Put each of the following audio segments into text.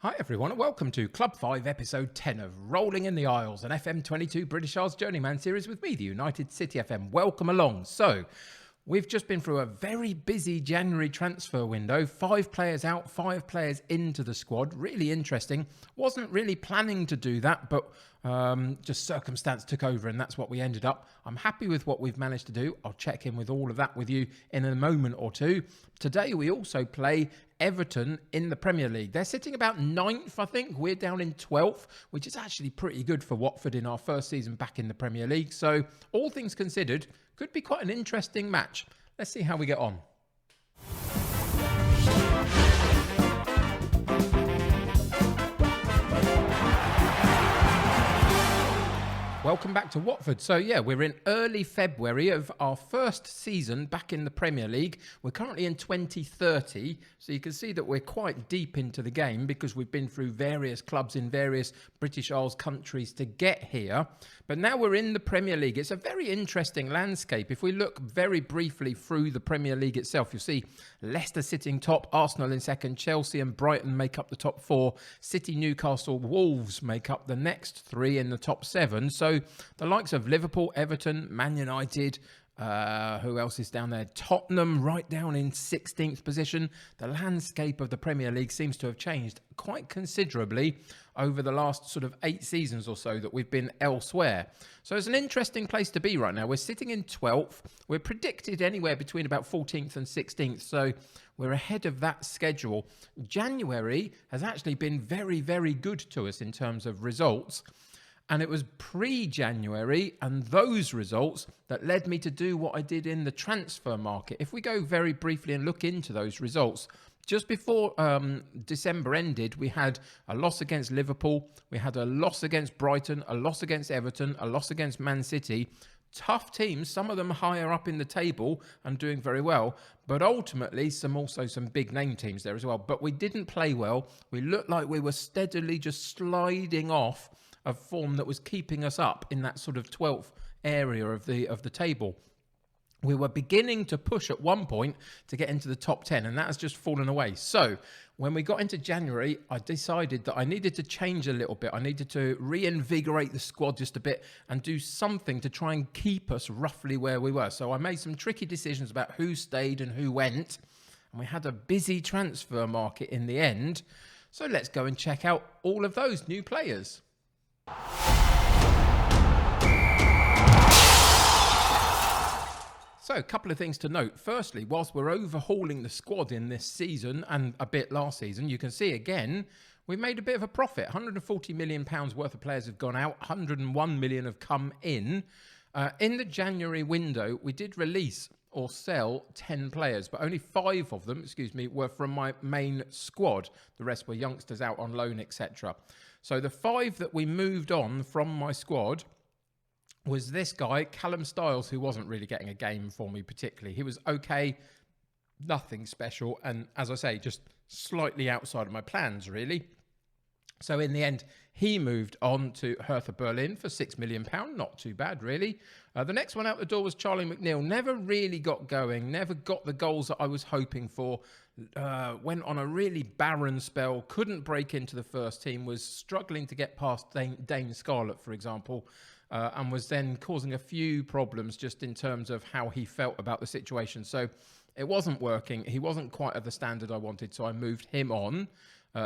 Hi everyone and welcome to Club 5 episode 10 of Rolling in the Isles, an FM22 British Isles Journeyman series with me, the United City FM. Welcome along. So, we've just been through a very busy January transfer window. 5 players out, 5 players into the squad. Really interesting. Wasn't really planning to do that, but just circumstance took over and that's what we ended up. I'm happy with what we've managed to do. I'll check in with all of that with you in a moment or two. Today we also play Everton in the Premier League. They're sitting about 9th, I think. We're down in 12th, which is actually pretty good for Watford in our first season back in the Premier League. So all things considered, could be quite an interesting match. Let's see how we get on. Welcome back to Watford. So yeah, we're in early February of our first season back in the Premier League. We're currently in 2030, so you can see that we're quite deep into the game because we've been through various clubs in various British Isles countries to get here. But now we're in the Premier League. It's a very interesting landscape. If we look very briefly through the Premier League itself, you'll see Leicester sitting top, Arsenal in second, Chelsea and Brighton make up the top 4, City, Newcastle, Wolves make up the next 3 in the top 7. So the likes of Liverpool, Everton, Man United, who else is down there? Tottenham right down in 16th position. The landscape of the Premier League seems to have changed quite considerably over the last sort of 8 seasons or so that we've been elsewhere. So it's an interesting place to be right now. We're sitting in 12th. We're predicted anywhere between about 14th and 16th. So we're ahead of that schedule. January has actually been very, very good to us in terms of results. And it was pre-January and those results that led me to do what I did in the transfer market. If we go very briefly and look into those results, just before December ended, we had a loss against Liverpool, we had a loss against Brighton, a loss against Everton, a loss against Man City. Tough teams, some of them higher up in the table and doing very well, but ultimately also some big name teams there as well. But we didn't play well. We looked like we were steadily just sliding off a form that was keeping us up in that sort of 12th area of the table. We were beginning to push at one point to get into the top 10, and that has just fallen away. So when we got into January, I decided that I needed to change a little bit. I needed to reinvigorate the squad just a bit and do something to try and keep us roughly where we were. So I made some tricky decisions about who stayed and who went, and we had a busy transfer market in the end. So let's go and check out all of those new players. So a couple of things to note. Firstly, whilst we're overhauling the squad in this season and a bit last season, you can see again, we made a bit of a profit. £140 million worth of players have gone out, 101 million have come in. In the January window, we did release or sell 10 players, but only 5 of them, were from my main squad. The rest were youngsters out on loan, etc. So the 5 that we moved on from my squad was this guy, Callum Styles, who wasn't really getting a game for me particularly. He was okay, nothing special, and as I say, just slightly outside of my plans, really. So in the end, he moved on to Hertha Berlin for £6 million. Not too bad, really. The next one out the door was Charlie Mcneill. Never really got going, never got the goals that I was hoping for. Went on a really barren spell, couldn't break into the first team, was struggling to get past Dane Scarlett, for example, and was then causing a few problems just in terms of how he felt about the situation. So it wasn't working. He wasn't quite at the standard I wanted, so I moved him on.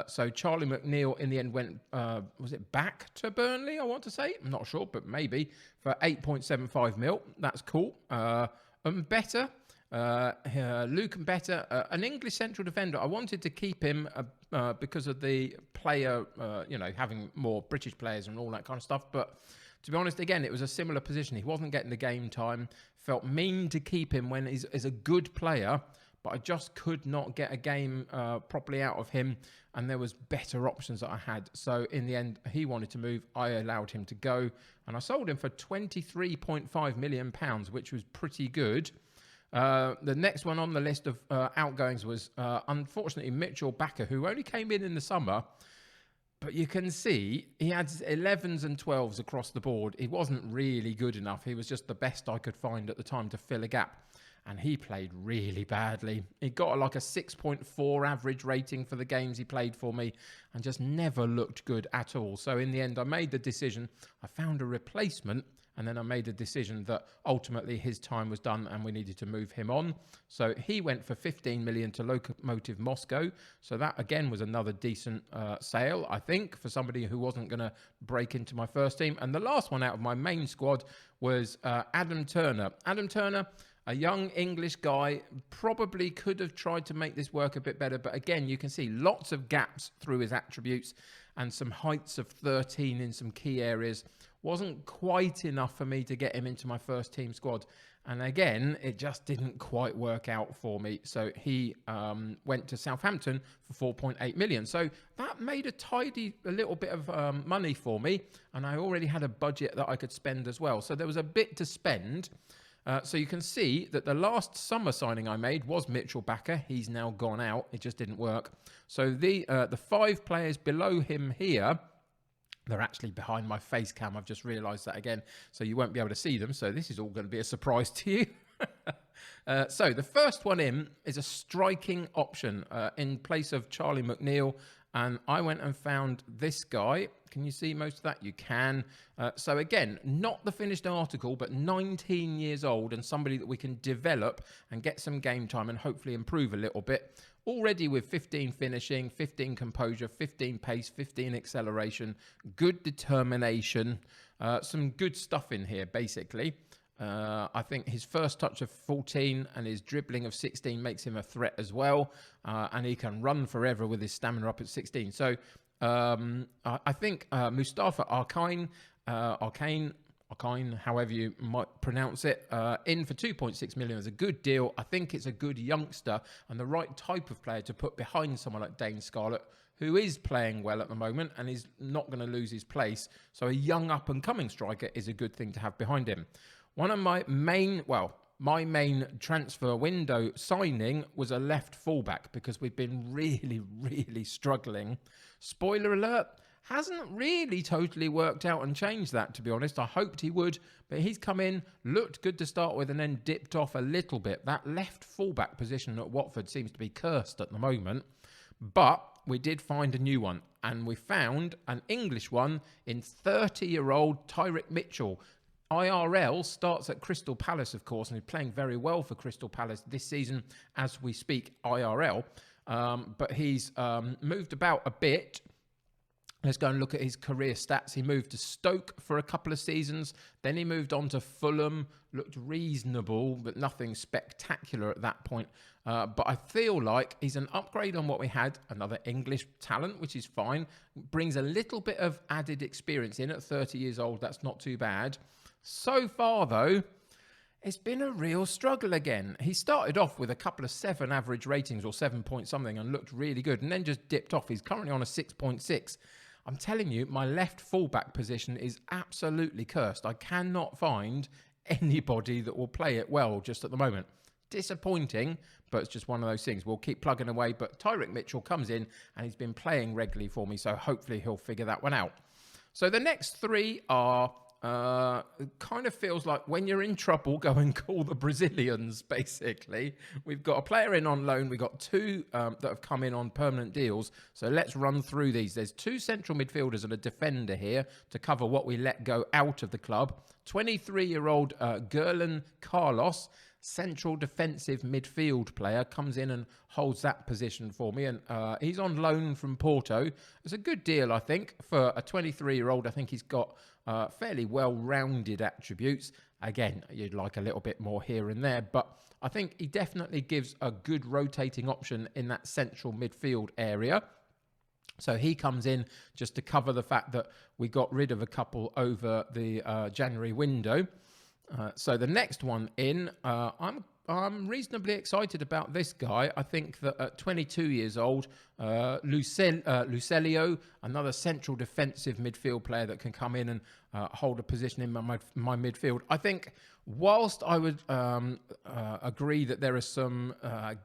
So Charlie Mcneill in the end went, was it back to Burnley, I want to say? I'm not sure, but maybe, for 8.75 mil. That's cool. Luke Mbetta, an English central defender. I wanted to keep him because of the player, having more British players and all that kind of stuff. But to be honest, again, it was a similar position. He wasn't getting the game time. Felt mean to keep him when he's a good player, but I just could not get a game properly out of him, and there was better options that I had. So in the end, he wanted to move. I allowed him to go, and I sold him for £23.5 million, which was pretty good. The next one on the list of outgoings was, unfortunately, Mitchell Bakker, who only came in the summer. But you can see he had 11s and 12s across the board. He wasn't really good enough. He was just the best I could find at the time to fill a gap. and he played really badly. He got like a 6.4 average rating for the games he played for me and just never looked good at all. So in the end, I made the decision. I found a replacement, and then I made a decision that ultimately his time was done and we needed to move him on. So he went for 15 million to Lokomotiv Moscow. So that, again, was another decent sale, I think, for somebody who wasn't going to break into my first team. And the last one out of my main squad was Adam Turner. Adam Turner, a young English guy, probably could have tried to make this work a bit better. But again, you can see lots of gaps through his attributes and some heights of 13 in some key areas. Wasn't quite enough for me to get him into my first team squad. And again, it just didn't quite work out for me. So he went to Southampton for 4.8 million. So that made a little bit of money for me. And I already had a budget that I could spend as well. So there was a bit to spend. So you can see that the last summer signing I made was Mitchell Bakker. He's now gone out. It just didn't work. So the 5 players below him here, they're actually behind my face cam. I've just realised that again. So you won't be able to see them. So this is all going to be a surprise to you. So the first one in is a striking option in place of Charlie Mcneill. And I went and found this guy. Can you see most of that? You can. So again, not the finished article, but 19 years old and somebody that we can develop and get some game time and hopefully improve a little bit. Already with 15 finishing, 15 composure, 15 pace, 15 acceleration, good determination, some good stuff in here, basically. I think his first touch of 14 and his dribbling of 16 makes him a threat as well. And he can run forever with his stamina up at 16. So I think Mustafa Arkain, however you might pronounce it, in for 2.6 million is a good deal. I think it's a good youngster and the right type of player to put behind someone like Dane Scarlett, who is playing well at the moment and is not going to lose his place. So a young up-and-coming striker is a good thing to have behind him. One of my main transfer window signing was a left fullback because we've been really, really struggling. Spoiler alert, hasn't really totally worked out and changed that, to be honest. I hoped he would, but he's come in, looked good to start with, and then dipped off a little bit. That left fullback position at Watford seems to be cursed at the moment. But we did find a new one, and we found an English one in 30-year-old Tyrick Mitchell. IRL starts at Crystal Palace, of course, and he's playing very well for Crystal Palace this season as we speak, IRL. But he's moved about a bit. Let's go and look at his career stats. He moved to Stoke for a couple of seasons. Then he moved on to Fulham. Looked reasonable, but nothing spectacular at that point. But I feel like he's an upgrade on what we had. Another English talent, which is fine. Brings a little bit of added experience in at 30 years old. That's not too bad. So far, though, it's been a real struggle again. He started off with a couple of 7 average ratings or 7 point something and looked really good and then just dipped off. He's currently on a 6.6. I'm telling you, my left fullback position is absolutely cursed. I cannot find anybody that will play it well just at the moment. Disappointing, but it's just one of those things. We'll keep plugging away, but Tyrick Mitchell comes in and he's been playing regularly for me, so hopefully he'll figure that one out. So the next 3 are... it kind of feels like when you're in trouble, go and call the Brazilians, basically. We've got a player in on loan. We've got 2 that have come in on permanent deals. So let's run through these. There's 2 central midfielders and a defender here to cover what we let go out of the club. 23-year-old Gerlin Carlos, central defensive midfield player, comes in and holds that position for me. And he's on loan from Porto. It's a good deal, I think, for a 23-year-old. I think he's got fairly well-rounded attributes. Again, you'd like a little bit more here and there, but I think he definitely gives a good rotating option in that central midfield area. So he comes in just to cover the fact that we got rid of a couple over the January window. So the next one in, I'm reasonably excited about this guy. I think that at 22 years old, Lucello, another central defensive midfield player that can come in and hold a position in my midfield. I think whilst I would agree that there are some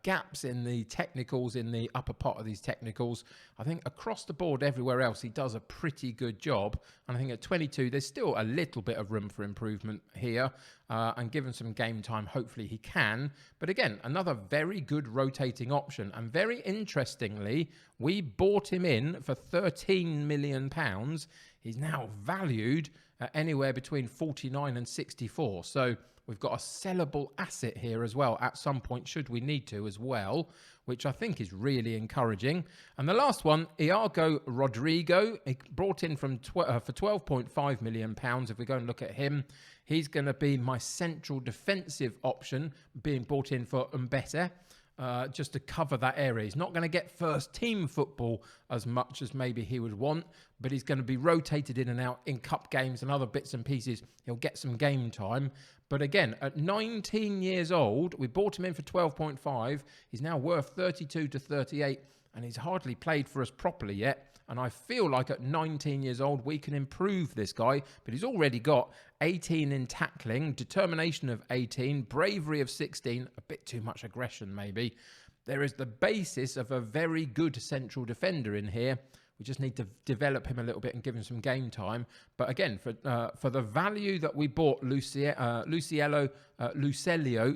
gaps in the technicals, in the upper part of these technicals, I think across the board, everywhere else, he does a pretty good job. And I think at 22, there's still a little bit of room for improvement here. and given some game time, hopefully he can. But again, another very good rotating option. And very interestingly, we bought him in for £13 million. He's now valued at anywhere between 49 and 64. So we've got a sellable asset here as well at some point, should we need to as well, which I think is really encouraging. And the last one, Iago Rodrigo, he brought in for £12.5 million. If we go and look at him, he's going to be my central defensive option, being brought in for better. Just to cover that area. He's not going to get first team football as much as maybe he would want, but he's going to be rotated in and out in cup games and other bits and pieces. He'll get some game time. But again, at 19 years old, we bought him in for 12.5. He's now worth 32 to 38, and he's hardly played for us properly yet. And I feel like at 19 years old, we can improve this guy. But he's already got 18 in tackling, determination of 18, bravery of 16, a bit too much aggression maybe. There is the basis of a very good central defender in here. We just need to develop him a little bit and give him some game time. But again, for the value that we bought Lucello,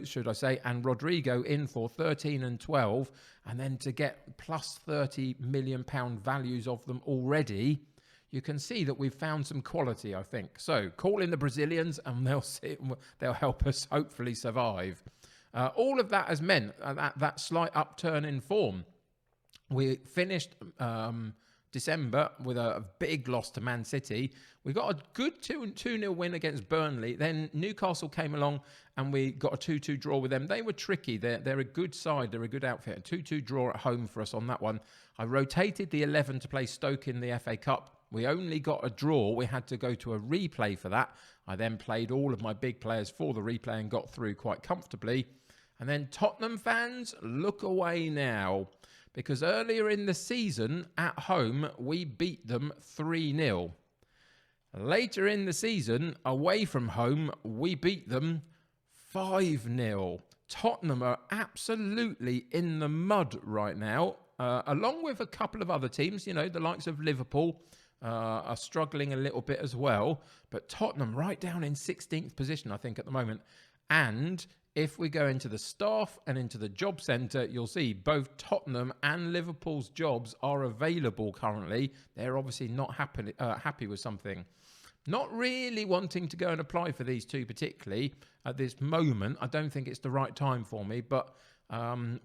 should I say, and Rodrigo in for 13 and 12, and then to get plus £30 million values of them already, you can see that we've found some quality, I think. So call in the Brazilians and they'll help us hopefully survive. All of that has meant that slight upturn in form. We finished December with a big loss to Man City. We got a good 2-0 win against Burnley. Then Newcastle came along and we got a 2-2 draw with them. They were tricky. They're a good side. They're a good outfit. A 2-2 draw at home for us on that one. I rotated the 11 to play Stoke in the FA Cup. We only got a draw. We had to go to a replay for that. I then played all of my big players for the replay and got through quite comfortably. And then Tottenham fans, look away now. Because earlier in the season, at home, we beat them 3-0. Later in the season, away from home, we beat them 5-0. Tottenham are absolutely in the mud right now, along with a couple of other teams, you know, the likes of Liverpool are struggling a little bit as well. But Tottenham right down in 16th position, I think, at the moment. And if we go into the staff and into the job centre, you'll see both Tottenham and Liverpool's jobs are available currently. They're obviously not happy with something. Not really wanting to go and apply for these two particularly at this moment. I don't think it's the right time for me, but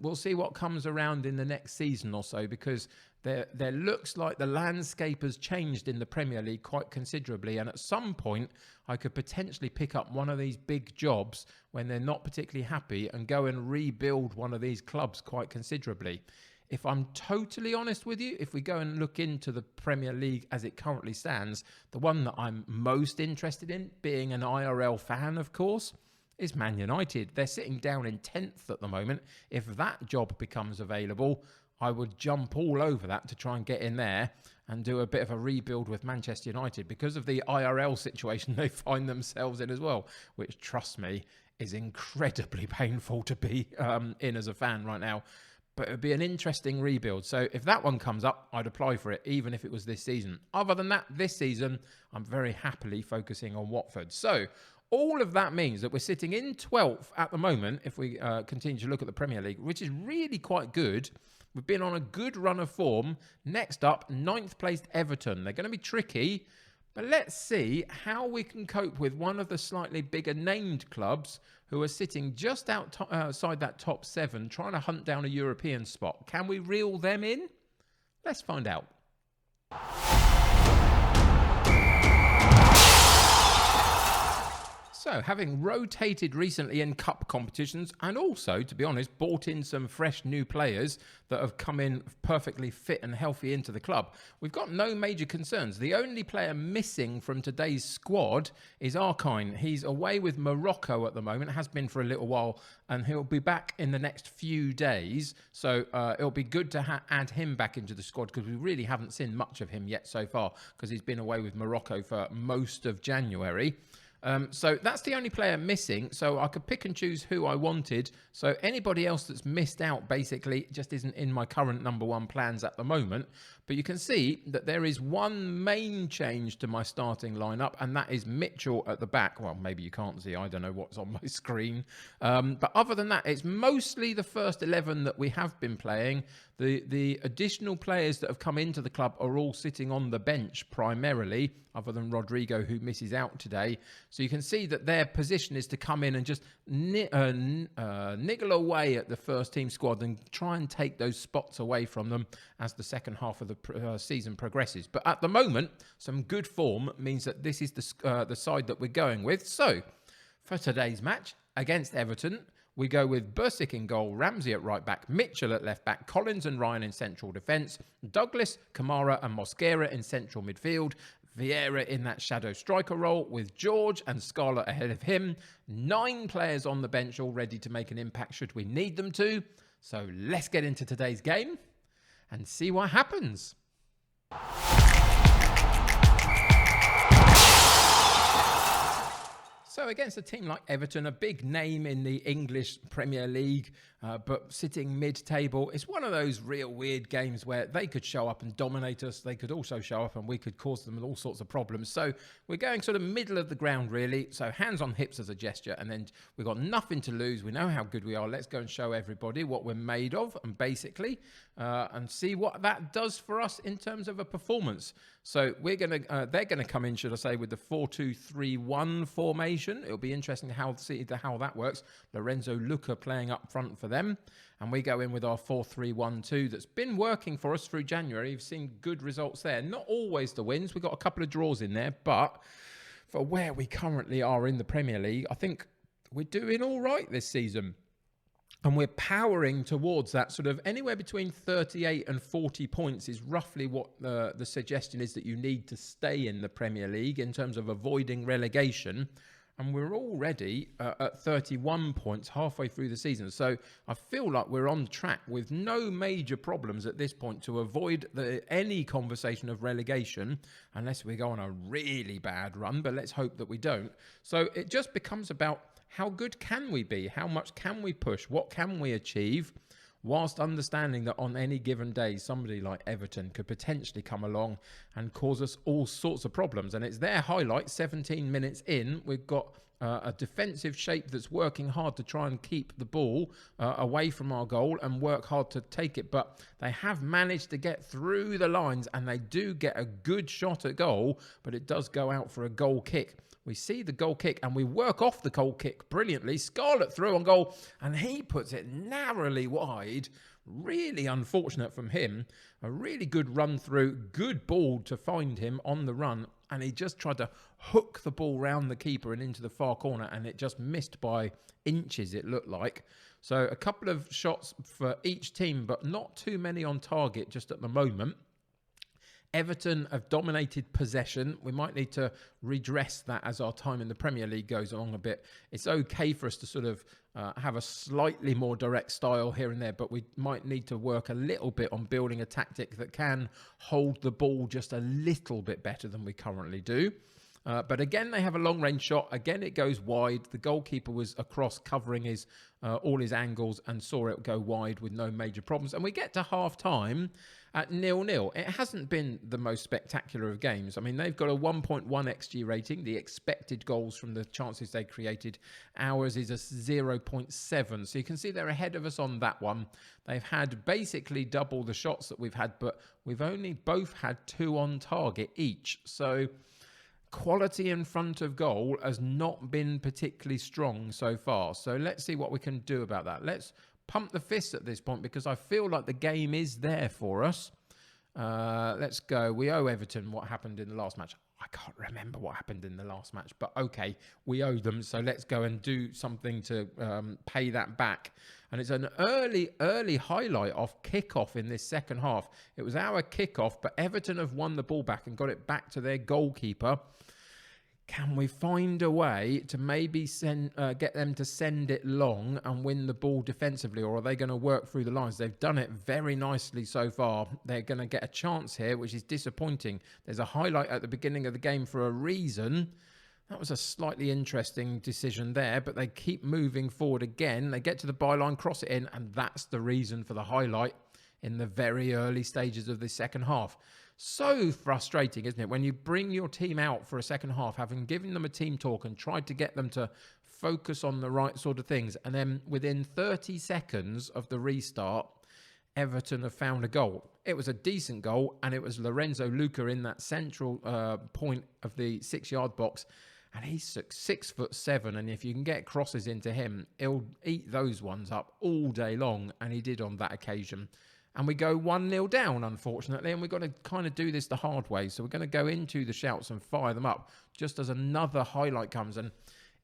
we'll see what comes around in the next season or so, because there looks like the landscape has changed in the Premier League quite considerably, and at some point I could potentially pick up one of these big jobs when they're not particularly happy and go and rebuild one of these clubs quite considerably. If I'm totally honest with you, if we go and look into the Premier League as it currently stands, the one that I'm most interested in, being an IRL fan of course, is Man United. They're sitting down in 10th at the moment. If that job becomes available, I would jump all over that to try and get in there and do a bit of a rebuild with Manchester United because of the IRL situation they find themselves in as well, which, trust me, is incredibly painful to be in as a fan right now. But it would be an interesting rebuild. So if that one comes up, I'd apply for it, even if it was this season. Other than that, this season, I'm very happily focusing on Watford. So all of that means that we're sitting in 12th at the moment, if we continue to look at the Premier League, which is really quite good. We've been on a good run of form. Next up, 9th placed Everton. They're going to be tricky, but let's see how we can cope with one of the slightly bigger named clubs who are sitting just outside that top 7, trying to hunt down a European spot. Can we reel them in? Let's find out. So, having rotated recently in cup competitions and also, to be honest, bought in some fresh new players that have come in perfectly fit and healthy into the club, we've got no major concerns. The only player missing from today's squad is Arkine. He's away with Morocco at the moment, has been for a little while, and he'll be back in the next few days. So it'll be good to add him back into the squad because we really haven't seen much of him yet so far because he's been away with Morocco for most of January. So that's the only player missing. So I could pick and choose who I wanted. So anybody else that's missed out basically just isn't in my current number one plans at the moment. But you can see that there is one main change to my starting lineup, and that is Mitchell at the back. Well, maybe you can't see. I don't know what's on my screen. But other than that, it's mostly the first 11 that we have been playing. The additional players that have come into the club are all sitting on the bench primarily, other than Rodrigo, who misses out today. So you can see that their position is to come in and just niggle away at the first team squad and try and take those spots away from them as the second half of the season progresses. But at the moment, some good form means that this is the side that we're going with. So for today's match against Everton, we go with Bursic in goal, Ramsey at right back, Mitchell at left back, Collins and Ryan in central defence, Douglas, Kamara and Mosquera in central midfield, Vieira in that shadow striker role with George and Scarlett ahead of him. 9 players on the bench all ready to make an impact should we need them to. So let's get into today's game and see what happens. So against a team like Everton, a big name in the English Premier League, but sitting mid-table, it's one of those real weird games where they could show up and dominate us. They could also show up and we could cause them all sorts of problems. So we're going sort of middle of the ground, really. So hands on hips as a gesture, and then we've got nothing to lose. We know how good we are. Let's go and show everybody what we're made of, and basically, and see what that does for us in terms of a performance. So they're gonna come in, should I say, with the 4-2-3-1 formation. It'll be interesting to see how that works. Lorenzo Luca playing up front for them, and we go in with our 4-3-1-2 that's been working for us through January. We've seen good results there. Not always the wins. We've got a couple of draws in there, but for where we currently are in the Premier League, I think we're doing all right this season. And we're powering towards that sort of anywhere between 38 and 40 points is roughly what the suggestion is that you need to stay in the Premier League in terms of avoiding relegation. And we're already at 31 points halfway through the season. So I feel like we're on track with no major problems at this point to avoid any conversation of relegation, unless we go on a really bad run. But let's hope that we don't. So it just becomes about how good can we be? How much can we push? What can we achieve? Whilst understanding that on any given day, somebody like Everton could potentially come along and cause us all sorts of problems. And it's their highlight, 17 minutes in. We've got a defensive shape that's working hard to try and keep the ball away from our goal and work hard to take it. But they have managed to get through the lines, and they do get a good shot at goal, but it does go out for a goal kick. We see the goal kick and we work off the goal kick brilliantly. Scarlett through on goal and he puts it narrowly wide. Really unfortunate from him. A really good run through. Good ball to find him on the run. And he just tried to hook the ball round the keeper and into the far corner, and it just missed by inches, it looked like. So a couple of shots for each team, but not too many on target just at the moment. Everton have dominated possession. We might need to redress that as our time in the Premier League goes along a bit. It's okay for us to sort of have a slightly more direct style here and there, but we might need to work a little bit on building a tactic that can hold the ball just a little bit better than we currently do. But again, they have a long-range shot. Again, it goes wide. The goalkeeper was across covering all his angles and saw it go wide with no major problems. And we get to half-time at 0-0. It hasn't been the most spectacular of games. I mean, they've got a 1.1 XG rating, the expected goals from the chances they created. Ours is a 0.7. So you can see they're ahead of us on that one. They've had basically double the shots that we've had, but we've only both had 2 on target each. So quality in front of goal has not been particularly strong so far. So let's see what we can do about that. Let's pump the fists at this point because I feel like the game is there for us. Let's go. We owe Everton what happened in the last match. I can't remember what happened in the last match, but okay, we owe them. So let's go and do something to pay that back. And it's an early highlight off kickoff in this second half. It was our kickoff, but Everton have won the ball back and got it back to their goalkeeper. Can we find a way to maybe get them to send it long and win the ball defensively, or are they going to work through the lines? They've done it very nicely so far. They're going to get a chance here, which is disappointing. There's a highlight at the beginning of the game for a reason. That was a slightly interesting decision there, but they keep moving forward again. They get to the byline, cross it in, and that's the reason for the highlight in the very early stages of the second half. So frustrating, isn't it? When you bring your team out for a second half, having given them a team talk and tried to get them to focus on the right sort of things, and then within 30 seconds of the restart, Everton have found a goal. It was a decent goal, and it was Lorenzo Luca in that central point of the 6-yard box. And he's 6'7", and if you can get crosses into him, he'll eat those ones up all day long, and he did on that occasion. And we go 1-0 down, unfortunately, and we've got to kind of do this the hard way. So we're going to go into the shouts and fire them up just as another highlight comes. And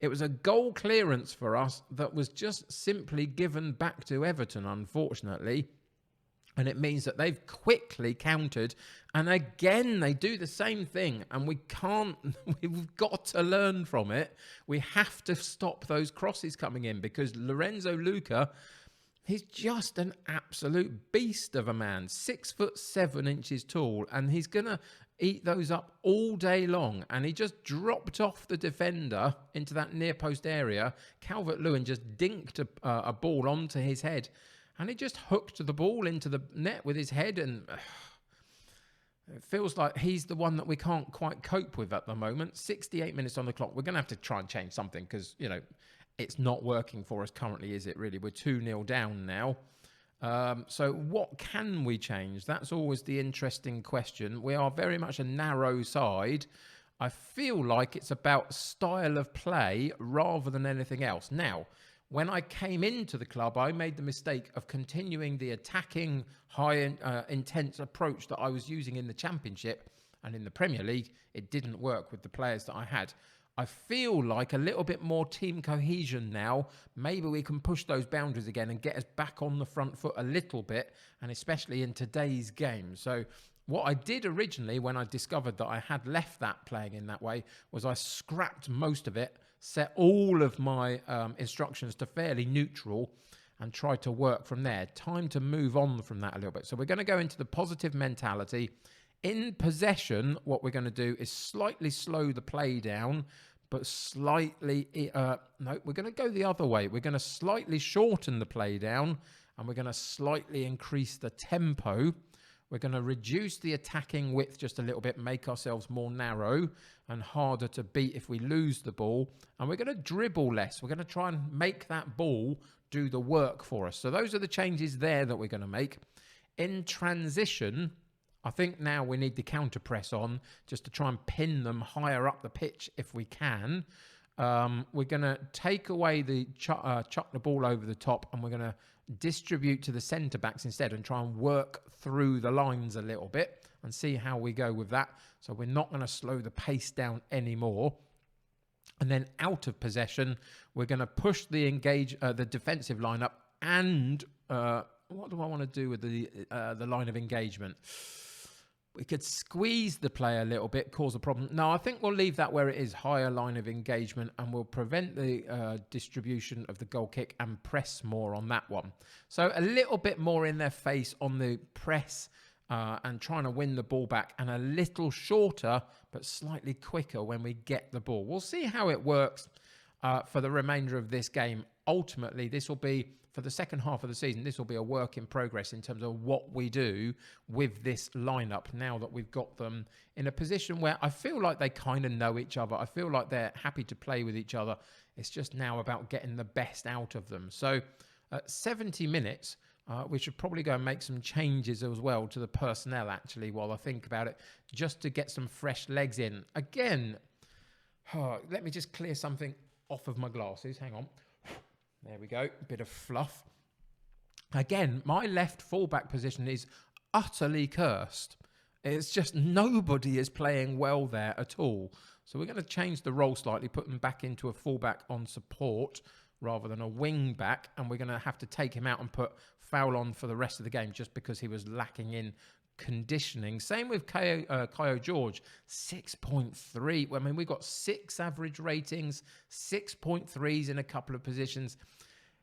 it was a goal clearance for us that was just simply given back to Everton, unfortunately. And it means that they've quickly countered. And again, they do the same thing. And we've got to learn from it. We have to stop those crosses coming in because Lorenzo Luca, he's just an absolute beast of a man. 6'7" tall. And he's going to eat those up all day long. And he just dropped off the defender into that near post area. Calvert-Lewin just dinked a ball onto his head. And he just hooked the ball into the net with his head. And it feels like he's the one that we can't quite cope with at the moment. 68 minutes on the clock. We're going to have to try and change something because, it's not working for us currently, is it really? We're 2-0 down now. So what can we change? That's always the interesting question. We are very much a narrow side. I feel like it's about style of play rather than anything else. Now, when I came into the club, I made the mistake of continuing the attacking, high intense approach that I was using in the Championship and in the Premier League. It didn't work with the players that I had. I feel like a little bit more team cohesion now. Maybe we can push those boundaries again and get us back on the front foot a little bit, and especially in today's game. So what I did originally when I discovered that I had left that playing in that way was I scrapped most of it, set all of my instructions to fairly neutral and tried to work from there. Time to move on from that a little bit. So we're going to go into the positive mentality. In possession, what we're going to do is slightly slow the play down, but slightly... no, we're going to go the other way. We're going to slightly shorten the play down, and we're going to slightly increase the tempo. We're going to reduce the attacking width just a little bit, make ourselves more narrow and harder to beat if we lose the ball. And we're going to dribble less. We're going to try and make that ball do the work for us. So those are the changes there that we're going to make. In transition, I think now we need the counter press on just to try and pin them higher up the pitch if we can. We're going to take away the chuck the ball over the top, and we're going to distribute to the centre backs instead and try and work through the lines a little bit and see how we go with that. So we're not going to slow the pace down anymore. And then out of possession, we're going to push the defensive lineup. And what do I want to do with the line of engagement? We could squeeze the play a little bit, cause a problem. No, I think we'll leave that where it is, higher line of engagement, and we'll prevent the distribution of the goal kick and press more on that one. So a little bit more in their face on the press and trying to win the ball back, and a little shorter but slightly quicker when we get the ball. We'll see how it works for the remainder of this game. Ultimately, this will be, for the second half of the season, this will be a work in progress in terms of what we do with this lineup now that we've got them in a position where I feel like they kind of know each other. I feel like they're happy to play with each other. It's just now about getting the best out of them. So at 70 minutes, we should probably go and make some changes as well to the personnel, actually, while I think about it, just to get some fresh legs in. Again, let me just clear something off of my glasses. Hang on. There we go. Bit of fluff. Again, my left fullback position is utterly cursed. It's just nobody is playing well there at all. So we're going to change the role slightly, put him back into a fullback on support rather than a wing back. And we're going to have to take him out and put Foul on for the rest of the game just because he was lacking in conditioning. Same with Kayo George, 6.3. I mean, we got 6 average ratings, 6.3s in a couple of positions.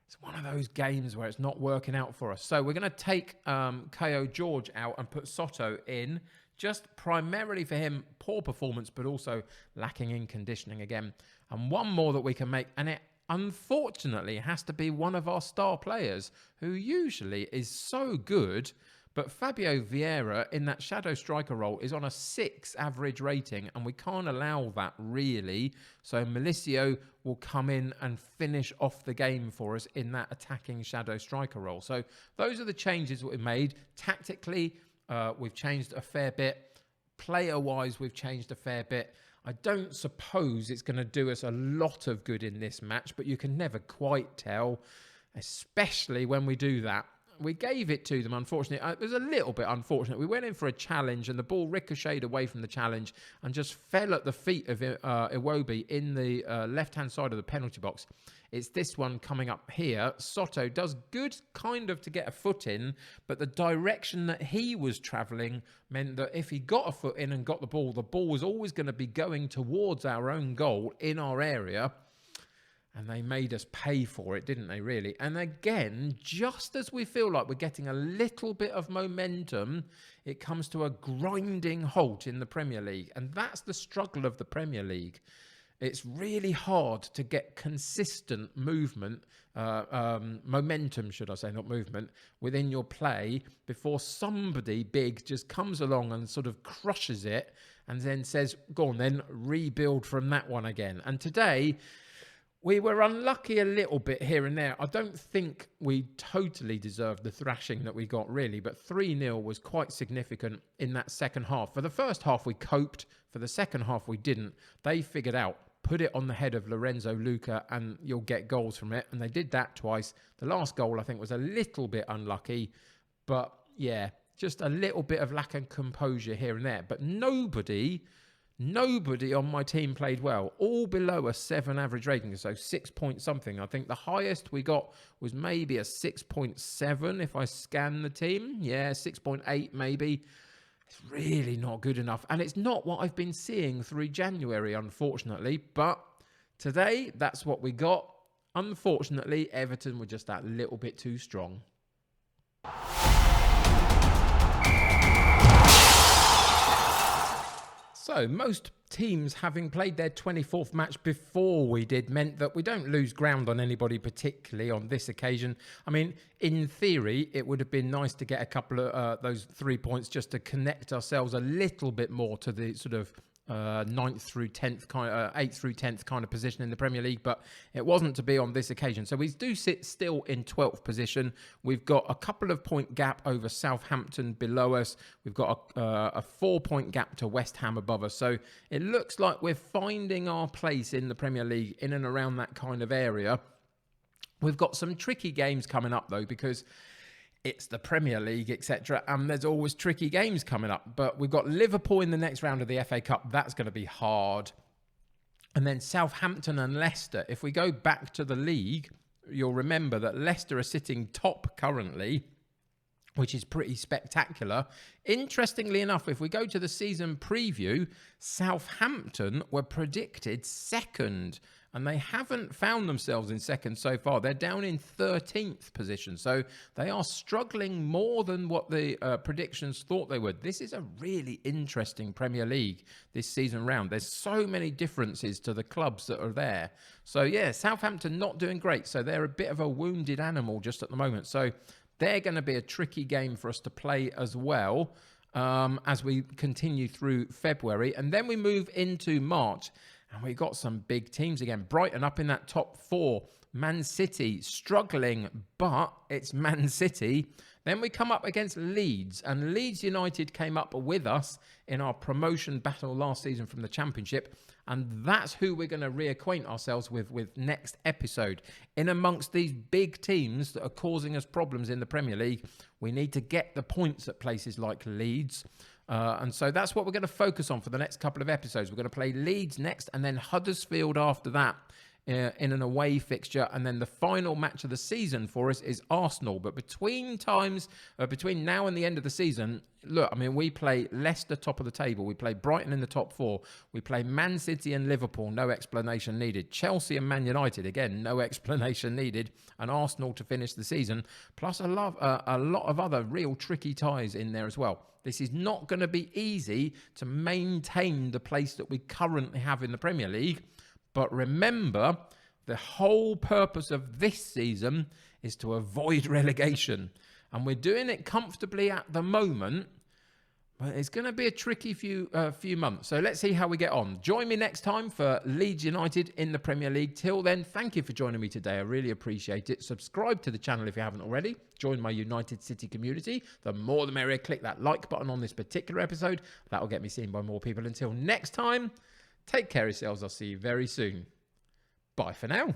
It's one of those games where it's not working out for us. So we're going to take Kayo George out and put Soto in Just primarily for him, poor performance, but also lacking in conditioning again. And one more that we can make, and it unfortunately has to be one of our star players, who usually is so good, but Fabio Vieira in that shadow striker role is on a 6 average rating, and we can't allow that really. So Milicio will come in and finish off the game for us in that attacking shadow striker role. So those are the changes that we made. Tactically, we've changed a fair bit. Player-wise, we've changed a fair bit. I don't suppose it's going to do us a lot of good in this match, but you can never quite tell, especially when we do that. We gave it to them, unfortunately. It was a little bit unfortunate. We went in for a challenge and the ball ricocheted away from the challenge and just fell at the feet of Iwobi in the left-hand side of the penalty box. It's this one coming up here. Soto does good kind of to get a foot in, but the direction that he was travelling meant that if he got a foot in and got the ball was always going to be going towards our own goal in our area. And they made us pay for it, didn't they, really? And again, just as we feel like we're getting a little bit of momentum, it comes to a grinding halt in the Premier League. And that's the struggle of the Premier League. It's really hard to get consistent movement, momentum, should I say, not movement, within your play before somebody big just comes along and sort of crushes it and then says, go on then, rebuild from that one again. And today, we were unlucky a little bit here and there. I don't think we totally deserved the thrashing that we got, really, but 3-0 was quite significant in that second half. For the first half, we coped. For the second half, we didn't. They figured out, put it on the head of Lorenzo Luca and you'll get goals from it. And they did that twice. The last goal, I think, was a little bit unlucky. But, yeah, just a little bit of lack of composure here and there. But nobody on my team played well. All below a 7 average rating, so 6 point something. I think the highest we got was maybe a 6.7 if I scan the team. Yeah, 6.8 maybe. It's really not good enough. And it's not what I've been seeing through January, unfortunately. But today, that's what we got. Unfortunately, Everton were just that little bit too strong. So, most teams having played their 24th match before we did meant that we don't lose ground on anybody particularly on this occasion. I mean, in theory, it would have been nice to get a couple of those 3 points just to connect ourselves a little bit more to the sort of 9th through 10th kind of 8th through 10th kind of position in the Premier League, but it wasn't to be on this occasion. So we do sit still in 12th position. We've got a couple of point gap over Southampton below us. We've got a 4 point gap to West Ham above us. So it looks like we're finding our place in the Premier League in and around that kind of area. We've got some tricky games coming up though, because it's the Premier League, etc. And there's always tricky games coming up. But we've got Liverpool in the next round of the FA Cup. That's going to be hard. And then Southampton and Leicester. If we go back to the league, you'll remember that Leicester are sitting top currently, which is pretty spectacular. Interestingly enough, if we go to the season preview, Southampton were predicted second. And they haven't found themselves in second so far. They're down in 13th position. So they are struggling more than what the predictions thought they would. This is a really interesting Premier League this season round. There's so many differences to the clubs that are there. So, yeah, Southampton not doing great. So they're a bit of a wounded animal just at the moment. So they're going to be a tricky game for us to play as well as we continue through February. And then we move into March. And we got some big teams again. Brighton up in that top 4. Man City struggling, but it's Man City. Then we come up against Leeds. And Leeds United came up with us in our promotion battle last season from the Championship. And that's who we're going to reacquaint ourselves with next episode. In amongst these big teams that are causing us problems in the Premier League, we need to get the points at places like Leeds. And so that's what we're going to focus on for the next couple of episodes. We're going to play Leeds next and then Huddersfield after that in an away fixture, and then the final match of the season for us is Arsenal. But between now and the end of the season, look, I mean, we play Leicester top of the table, we play Brighton in the top 4, we play Man City and Liverpool, no explanation needed, Chelsea and Man United, again, no explanation needed, and Arsenal to finish the season, plus a lot of other real tricky ties in there as well. This is not going to be easy to maintain the place that we currently have in the Premier League. But remember, the whole purpose of this season is to avoid relegation. And we're doing it comfortably at the moment. But it's going to be a tricky few months. So let's see how we get on. Join me next time for Leeds United in the Premier League. Till then, thank you for joining me today. I really appreciate it. Subscribe to the channel if you haven't already. Join my United City community. The more the merrier. Click that like button on this particular episode. That will get me seen by more people. Until next time, take care of yourselves. I'll see you very soon. Bye for now.